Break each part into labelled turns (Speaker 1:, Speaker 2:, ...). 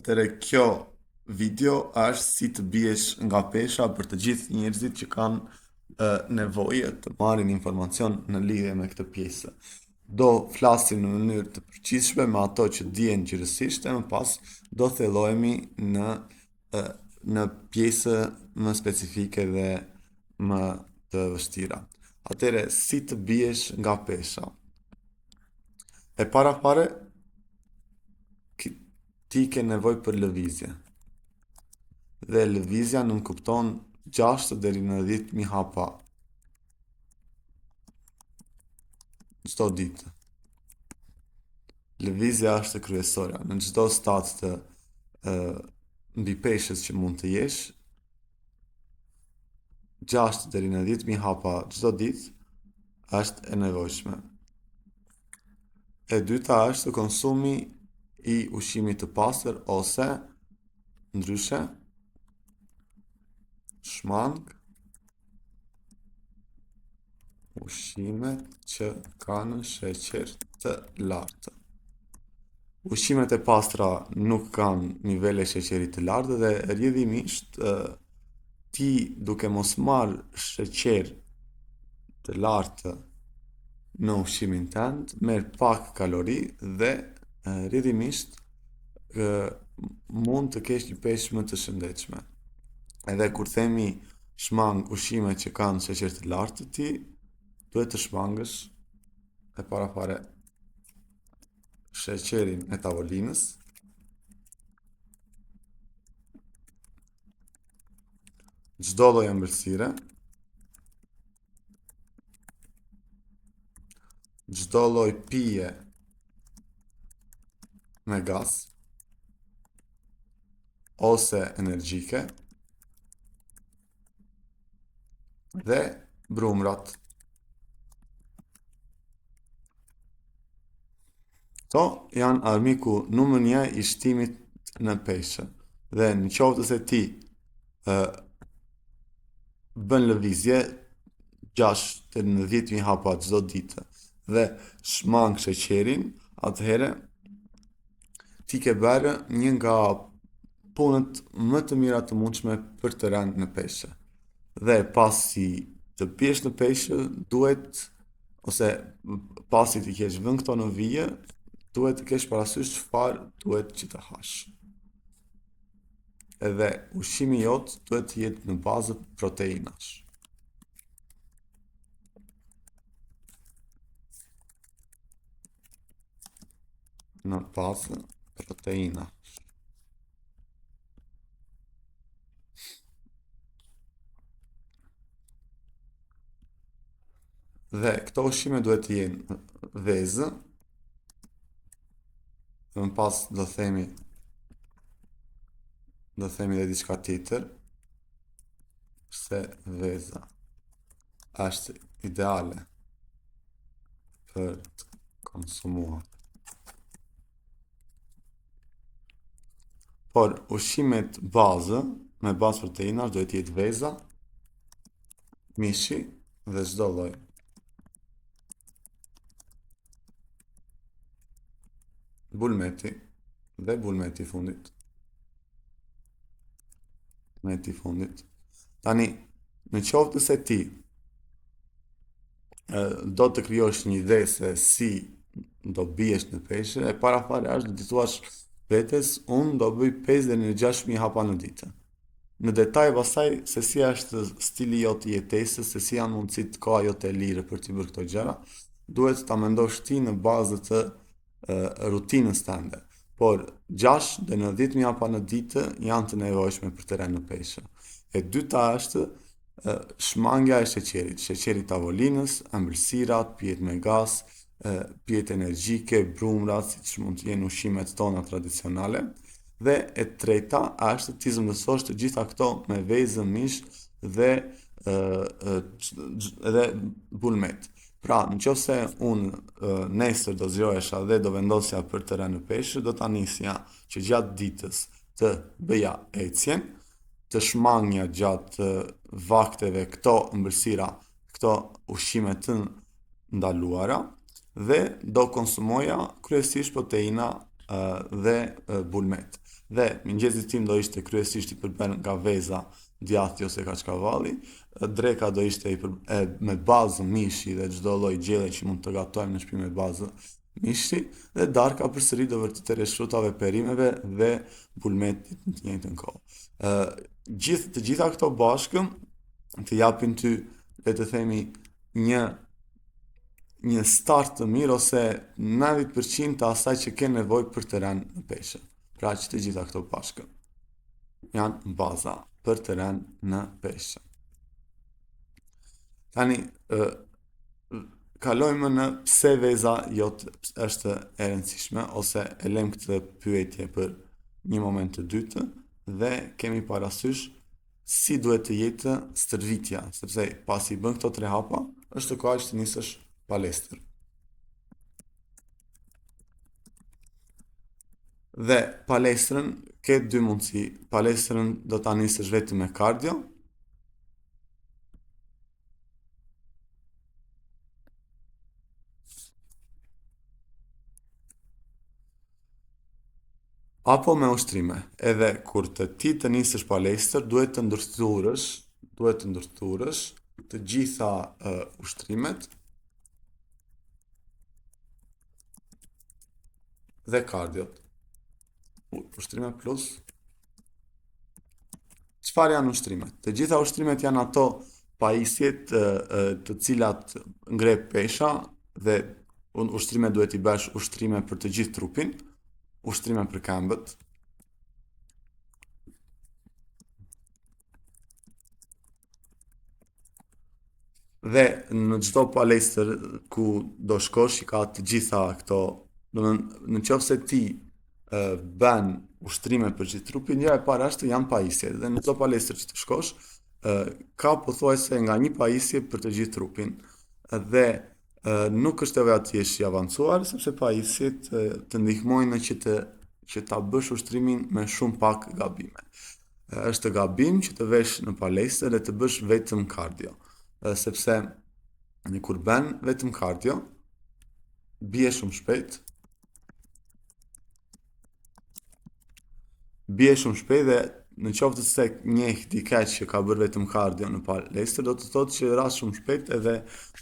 Speaker 1: Atëre kjo video është si të biesh nga pesha për të gjithë njerëzit që kanë nevojë të marrin informacion në lidhje me këtë pjesë. Do flasim në mënyrë të përgjithshme me ato që dihen gjithësisht e më pas do thellohemi në pjesë më specifike dhe më të vështira. Atëre, si të biesh nga pesha? E para fare, ti ke nevojë për lëvizje. Dhe lëvizja nënkupton 6 deri në 10.000 hapa çdo ditë. Lëvizja është kryesore në çdo stat të mbi peshës që mund të jesh. 6 deri në 10.000 hapa çdo ditë është e nevojshme. E dyta është konsumi i ushqimit të pastër ose ndryshe shmang, ushqimet që kanë sheqer të lartë. Ushqimet e pastra nuk kanë nivele sheqerit të lartë dhe rrjedhimisht ti duke mos marrë sheqer të lartë në ushqimin tënd, merr pak kalori dhe rrjedhimisht mund të kesh një peshë më të shëndetshme. Edhe kur themi shmang ushqime që kanë sheqer të lartë, ti duhet të shmangësh e para fare sheqerin e tavolinës, çdo lloj ëmbëlsire, çdo lloj pije me gaz ose energjike dhe brumrat. Këto janë armiku numër 1 i shtimit në peshë. Dhe në qoftë se ti bën lëvizje 6 deri në 10.000 hapa çdo ditë dhe shmang sheqerin, atëherë ti ke bërë një nga punët më të mira të mundshme për të rënë në peshë. Dhe pasi të biesh në peshë, duhet ose pasi të kesh vënë këto në vije, duhet të kesh parasysh çfarë duhet që të hash. Edhe ushqimi jot duhet të jetë në bazë proteinash. Në bazë proteina. Dhe këto ushqime duhet të jenë vezë, dhe më pas do themi dhe diçka tjetër, se veza është ideale për të konsumuar. Por ushqimet bazë me bazë proteinash duhet të jetë veza, mishi dhe çdo lloj bulmeti dhe bulmeti i fundit. Tani, në qoftë se ti do të krijosh një ide se si do biesh në peshë, e para fare është do të thuash vetes, unë do bëj 5 deri në 6.000 hapa në ditë. Në detaj pastaj se si është stili jot i jetesës, se si janë mundësitë koha jote e lirë për të bërë këto gjëra, duhet ta mendosh ti në bazë të rutinës tënde. Por 6 deri në 10.000 hapa në ditë janë të nevojshme për të rënë në peshë. E dyta është shmangja e sheqerit, sheqeri i tavolinës, ëmbëlsirat, pijet me gaz, pijet energjike, brumrat, siç mund të jenë ushqimet tona tradicionale. Dhe e treta është ti zëvendësosh të gjitha këto me vezë, mish dhe bulmet. Pra, nëse unë nesër do zgjohesha dhe do vendosja për të rënë në peshë, do ta nisja që gjatë ditës të bëja ecjen, të shmangja gjatë vakteve këto ëmbëlsira, këto ushqime të ndaluara dhe do konsumoja kryesisht proteina dhe bulmet. Dhe mëngjesi tim do ishte kryesisht i përben nga veza, djathti ose kaçkavalli, dreka do ishte me bazë mishi dhe çdo lloj gjelle që mund të gatojmë në shtëpi me bazë mishi, dhe darka përsëri do vërtetë rreshutave, perimeve dhe bulmetit në të njëjtën kohë. Të gjitha këto bashkë të japin ty, le të themi, një një start të mirë ose 90% të asaj që ke nevojë për të rënë në peshë. Pra që të gjitha këto bashkë janë baza për të rënë në peshë. Tani, kalojmë në pse veza jote është e rëndësishme, ose e lëm këtë pyetje për një moment të dytë dhe kemi parasysh si duhet të jetë stërvitja, sepse pasi bën këto 3 hapa, është koha që të nisësh palestër. Dhe palestrën ke 2 mundësi. Palestrën do ta nisësh vetëm me kardio, apo me ushtrime. Edhe kur ti të nisësh palestër, duhet të ndërthurësh të gjitha ushtrimet dhe kardiot. Ushtrime plus. Çfarë janë ushtrimet? Të gjitha ushtrimet janë ato pajisjet të cilat ngre pesha, dhe ushtrime duhet i bësh ushtrime për të gjithë trupin, ushtrime për këmbët. Dhe në çdo palestër ku do shkosh, i ka të gjitha këto, në qoftë se ti bën ushtrime për gjithë trupin, njëra e para është janë pajisjet. Dhe në çdo palestër që të shkosh, ka pothuajse nga një pajisje për të gjithë trupin. Dhe nuk është edhe aty jesh i avancuar, sepse pajisjet të ndihmojnë që ta bësh ushtrimin me shumë pak gabime. Është gabim që të vesh në palestër dhe të bësh vetëm kardio, sepse kur bën vetëm kardio, bie shumë shpejt, dhe në qoftë se njeh dikë që ka bërë vetëm kardio në palestër, do të thotë që rast shumë shpejt edhe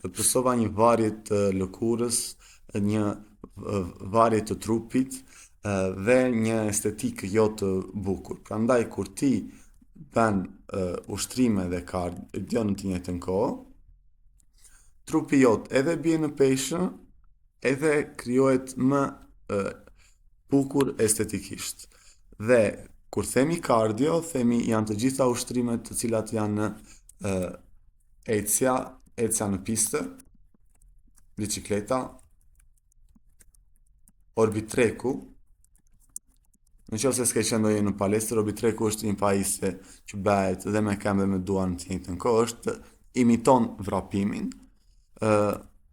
Speaker 1: përsova një varje të lëkurës, një varje të trupit dhe një estetikë jo të bukur. Prandaj kur ti bën ushtrime dhe kardio në të njëjtën kohë, trupi jot edhe bie në peshë, edhe krijohet më bukur estetikisht. Dhe kur themi kardio, themi janë të gjitha ushtrimet të cilat janë ecja në pistë, bicikleta, orbitreku. Në qoftë se s'ke qenë ndonjëherë në palestër, orbitreku është një pajisje që bëhet dhe me këmbë dhe me dua në të njëjtën kohë, imiton vrapimin,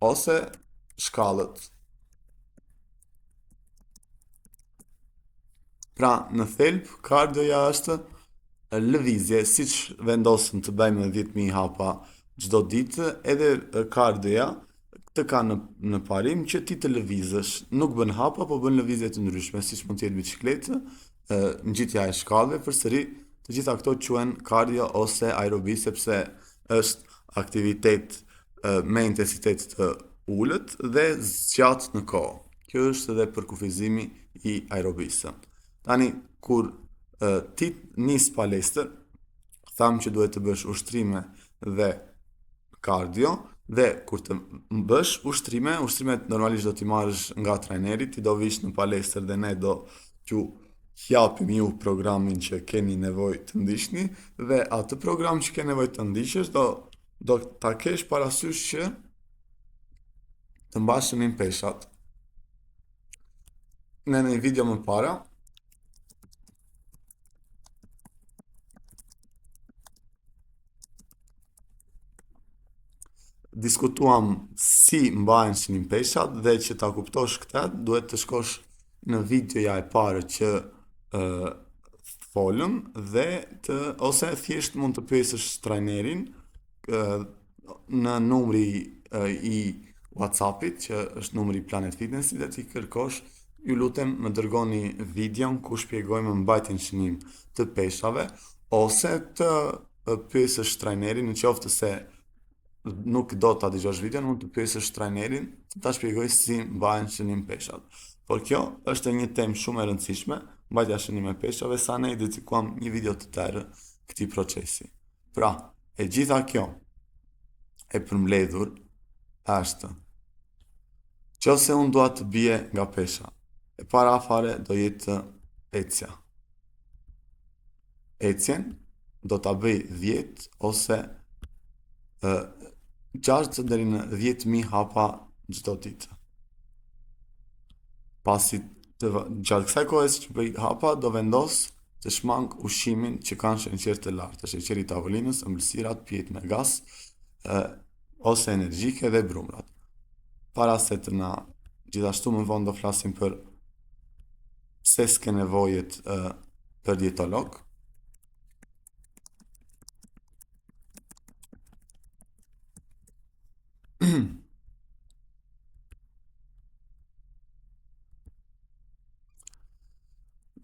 Speaker 1: ose shkallët. Pra, në thelb, kardioja është lëvizje, siç vendosëm të bëjmë 10.000 hapa çdo ditë, edhe kardioja të ka në parim që ti të lëvizësh. Nuk bën hapa, po bën lëvizje të ndryshme, siç mund të jetë bicikletë, ngjitja e shkallëve, përsëri të gjitha këto quhen kardio ose aerobi, sepse është aktivitet me intensitet të ulët dhe zgjat në kohë. Kjo është edhe përkufizimi i aerobisë. Tani, kur ti nis palestër, thamë që duhet të bësh ushtrime dhe kardio, dhe kur të bësh ushtrimet normalisht do t'i marrësh nga trajneri, ti do vish në palestër dhe ne do t'ju japim ju programin që keni nevojë të ndiqni, dhe atë program që ke nevojë të ndiqesh do ta kesh parasysh që të mbashënin peshat. Në një video më para, diskutuam si mbaheshin peshat, dhe që ta kuptosh këtë, duhet të shkosh në videoja e parë që folëm, dhe ose thjesht mund të pyesësh trajnerin në numri i WhatsAppit, që është numri i Planet Fitnessit, dhe ti kërkosh ju lutem më dërgoni videon ku shpjegojmë mbajtjen shënim të peshave, ose të pyesësh trajnerin, në qoftë se nuk do ta dëgjosh videon, mund të pyesësh trajnerin të ta shpjegoj si mbahen shënim peshat. Por kjo është një temë shumë e rëndësishme, mbajtja shënim e peshave, sa ne i dedikuam një video të tërë këtij procesi. Pra, e gjitha kjo e përmbledhur është: nëse unë dua të bie nga pesha, e para fare do jetë ecja. Ecjen do ta bëj 10 ose 6 deri në 10.000 hapa çdo ditë. Pasi gjatë kësaj kohe që bëj hapa, do vendos të shmang ushqimin që kanë sheqer të lartë, sheqeri i tavolinës, ëmbëlsirat, pjetë me gaz, ose energjike dhe brumrat. Para se të na gjithashtu më vonë do flasim për pse s'ke nevojët për dietolog.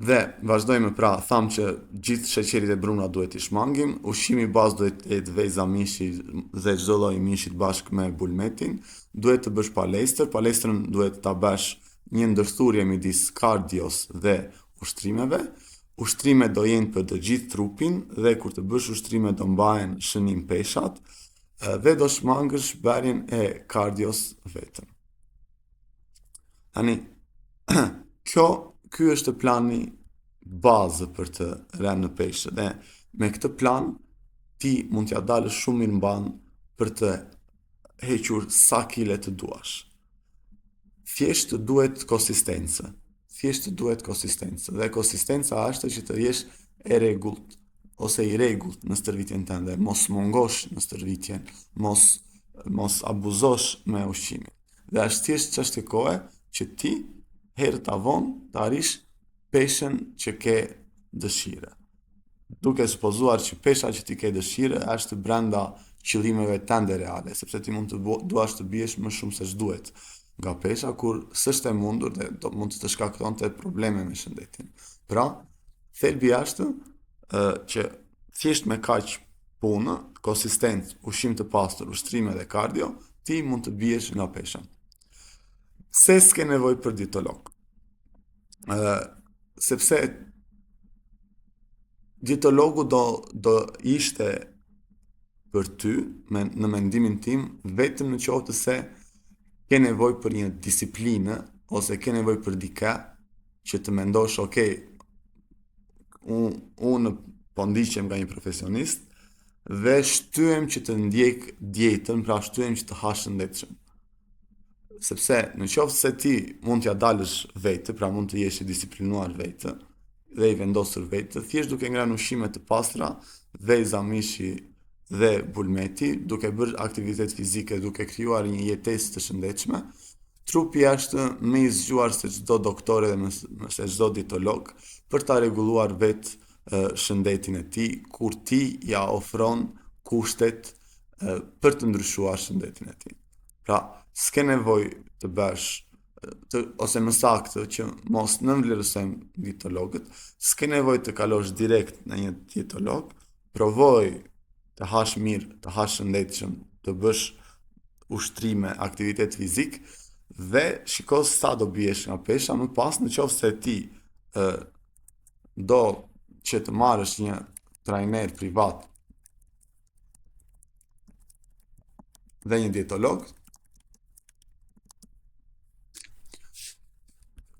Speaker 1: Dhe vazhdojmë, pra thamë që gjithë sheqerit e brumra duhet i shmangim, ushqimi bazë duhet të jetë vezë mishi dhe çdo lloj mishit bashkë me bulmetin, duhet të bësh palestrën duhet ta bësh një ndërthurje midis kardios dhe ushtrimeve. Ushtrimet do jenë për të gjithë trupin dhe kur të bësh ushtrime do mbahen shënim peshat dhe do shmangësh bërjen e kardios vetëm. Tani, ky është plani bazë për të rënë në peshë dhe me këtë plan ti mund t'ja dalësh shumë mirë mban për të hequr sa kile të duash. Thjesht duhet konsistencë. Dhe konsistenca është që të jesh e rregullt ose i rregullt në stërvitjen tënde, mos mungosh në stërvitjen, mos abuzosh me ushqimin. Dhe është thjesht çështje kohe që ti herët avon të arish peshën që ke dëshire. Duke supozuar që pesha që ti ke dëshire është brenda qëllimeve tënde reale, sepse ti mund të duash të biesh më shumë se ç'duhet nga pesha, kur s'është e mundur dhe mund të shkaktonte probleme me shëndetin. Pra, thelbi është që thjesht me kaq punë, konsistencë, ushqim të pastër, ushtrime dhe kardio, ti mund të biesh nga pesha. Se s'ke nevojë për dietolog. Sepse dietologu do ishte për ty, në mendimin tim, vetëm në qoftë se ke nevojë për një disiplinë ose ke nevojë për diçka që të mendosh, ok, unë po ndiqem nga një profesionist dhe shtyhem që të ndjek dietën, pra shtyhem që të ha shëndetshëm. Sepse në qoftë se ti mund t'ja dalësh vetë, pra mund të jesh i disiplinuar vetë dhe i vendosur vetë, thjesht duke ngrënë ushqime të pastra, veza mishi dhe bulmeti, duke bërë aktivitet fizike, duke krijuar një jetesë të shëndetshme, trupi është më i zgjuar se çdo doktor dhe se çdo dietolog për ta rregulluar vetë shëndetin e tij, kur ti ja ofron kushtet për të ndryshuar shëndetin e tij. Pra, s'ke nevojë të bësh ose më saktë që mos nënvlerësojmë dietologët, s'ke nevojë të kalosh direkt në një dietolog, provoj të hash mirë, të hash shëndetshëm, të bësh ushtrime, aktivitet fizik dhe shiko sa do biesh nga pesha. Më pas, në qoftë se ti do që të marrësh një trajner privat dhe një dietolog,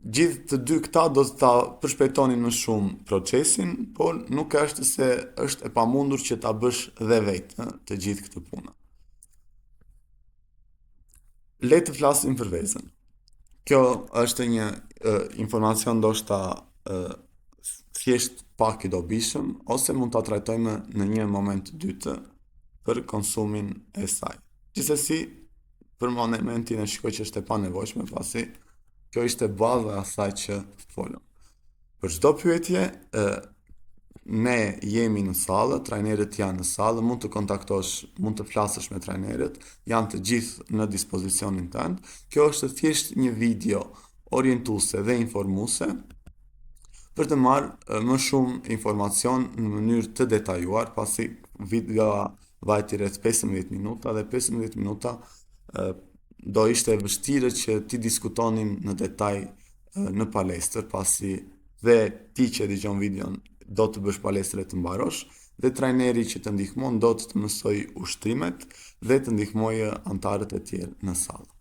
Speaker 1: gjithë të dy këta do të ta përshpejtonin më shumë procesin, por nuk është se është e pamundur që ta bësh dhe vetë të gjithë këtë punë. Le të flasim për vezën. Kjo është një informacion ndoshta thjesht pak i dobishëm, ose mund ta trajtojmë në një moment të dytë për konsumin e saj. Gjithsesi, për momentin e shikoj që është e panevojshme, pasi kjo ishte baza e asaj që folëm. Për çdo pyetje, ne jemi në sallë, trajnerët janë në sallë, mund të kontaktosh, mund të flasësh me trajnerët, janë të gjithë në dispozicionin tënd. Kjo është thjesht një video orientuese dhe informuese për të marrë më shumë informacion në mënyrë të detajuar, pasi videoa vajti rreth 15 minuta dhe 15 minuta do ishte vështirë që ti diskutonin në detaj në palestër, pasi dhe ti që dëgjon videon do të bësh palestre të mbarosh dhe trajneri që të ndihmon do të mësoj ushtrimet dhe të ndihmojë antarët e tjerë në sallë.